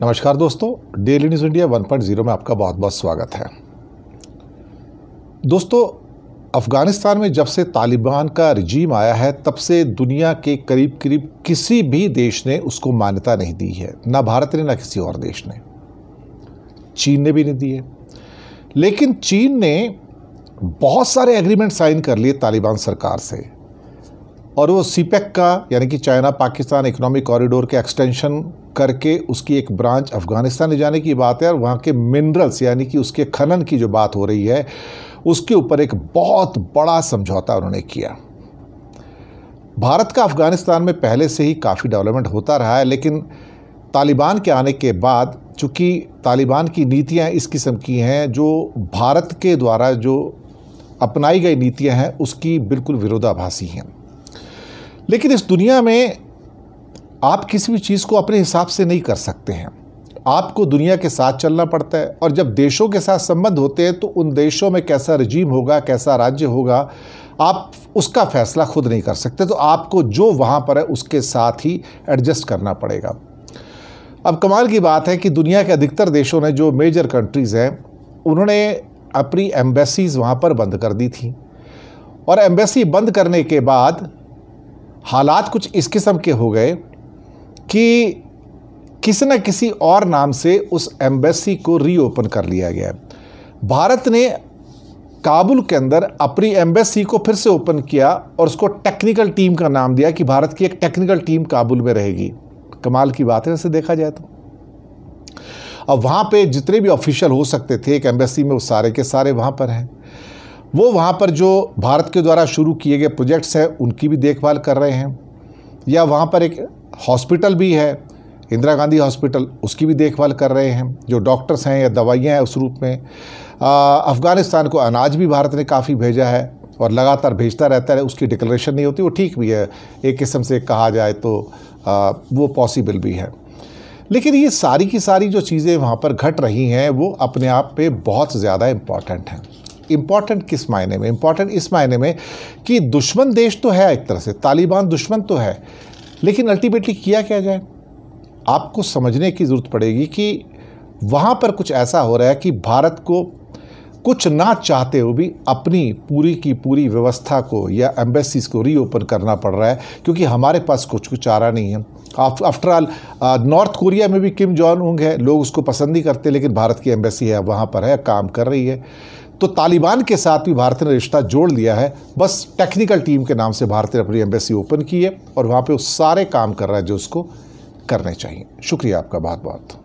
नमस्कार दोस्तों, daily news India 1.0 में आपका बहुत बहुत स्वागत है। दोस्तों, अफ़गानिस्तान में जब से तालिबान का रिजीम आया है तब से दुनिया के करीब करीब किसी भी देश ने उसको मान्यता नहीं दी है, ना भारत ने ना किसी और देश ने। चीन ने भी नहीं दी है। लेकिन चीन ने बहुत सारे एग्रीमेंट साइन कर लिए तालिबान सरकार से, और वो सीपेक का यानी कि चाइना पाकिस्तान इकोनॉमिक कॉरिडोर के एक्सटेंशन करके उसकी एक ब्रांच अफ़गानिस्तान ले जाने की बात है, और वहाँ के मिनरल्स यानी कि उसके खनन की जो बात हो रही है उसके ऊपर एक बहुत बड़ा समझौता उन्होंने किया। भारत का अफ़गानिस्तान में पहले से ही काफ़ी डेवलपमेंट होता रहा है, लेकिन तालिबान के आने के बाद चूँकि तालिबान की नीतियाँ इस किस्म की हैं जो भारत के द्वारा जो अपनाई गई नीतियाँ हैं उसकी बिल्कुल विरोधाभासी हैं। लेकिन इस दुनिया में आप किसी भी चीज़ को अपने हिसाब से नहीं कर सकते हैं, आपको दुनिया के साथ चलना पड़ता है। और जब देशों के साथ संबंध होते हैं तो उन देशों में कैसा रजीम होगा, कैसा राज्य होगा, आप उसका फैसला खुद नहीं कर सकते। तो आपको जो वहाँ पर है उसके साथ ही एडजस्ट करना पड़ेगा। अब कमाल की बात है कि दुनिया के अधिकतर देशों ने, जो मेजर कंट्रीज़ हैं, उन्होंने अपनी एम्बेसीज़ वहाँ पर बंद कर दी थी। और एम्बेसी बंद करने के बाद हालात कुछ इस किस्म के हो गए कि किसी न किसी और नाम से उस एम्बेसी को रीओपन कर लिया गया। भारत ने काबुल के अंदर अपनी एम्बेसी को फिर से ओपन किया और उसको टेक्निकल टीम का नाम दिया कि भारत की एक टेक्निकल टीम काबुल में रहेगी। कमाल की बात है वैसे देखा जाए तो। अब वहाँ पे जितने भी ऑफिशियल हो सकते थे एक एम्बेसी में, वो सारे के सारे वहाँ पर हैं। वो वहाँ पर जो भारत के द्वारा शुरू किए गए प्रोजेक्ट्स हैं उनकी भी देखभाल कर रहे हैं, या वहाँ पर एक हॉस्पिटल भी है, इंदिरा गांधी हॉस्पिटल, उसकी भी देखभाल कर रहे हैं, जो डॉक्टर्स हैं या दवाइयाँ हैं उस रूप में। अफ़गानिस्तान को अनाज भी भारत ने काफ़ी भेजा है और लगातार भेजता रहता है। उसकी डिक्लेरेशन नहीं होती, वो ठीक भी है, एक किस्म से कहा जाए तो वो पॉसिबल भी है। लेकिन ये सारी की सारी जो चीज़ें वहाँ पर घट रही हैं वो अपने आप पे बहुत ज़्यादा इम्पॉर्टेंट हैं। इम्पॉर्टेंट किस मायने में? इम्पॉर्टेंट इस मायने में कि दुश्मन देश तो है, एक तरह से तालिबान दुश्मन तो है, लेकिन अल्टीमेटली किया क्या जाए? आपको समझने की ज़रूरत पड़ेगी कि वहाँ पर कुछ ऐसा हो रहा है कि भारत को कुछ ना चाहते हुए भी अपनी पूरी की पूरी व्यवस्था को या एम्बेसीज़ को रीओपन करना पड़ रहा है, क्योंकि हमारे पास कुछ चारा नहीं है। आफ्टर ऑल नॉर्थ कोरिया में भी किम जोंग उन है, लोग उसको पसंद नहीं करते, लेकिन भारत की एम्बेसी है वहाँ पर है, काम कर रही है। तो तालिबान के साथ भी भारत ने रिश्ता जोड़ लिया है, बस टेक्निकल टीम के नाम से भारत ने अपनी एम्बेसी ओपन की है और वहाँ पे वो सारे काम कर रहा है जो उसको करने चाहिए। शुक्रिया आपका बहुत बहुत।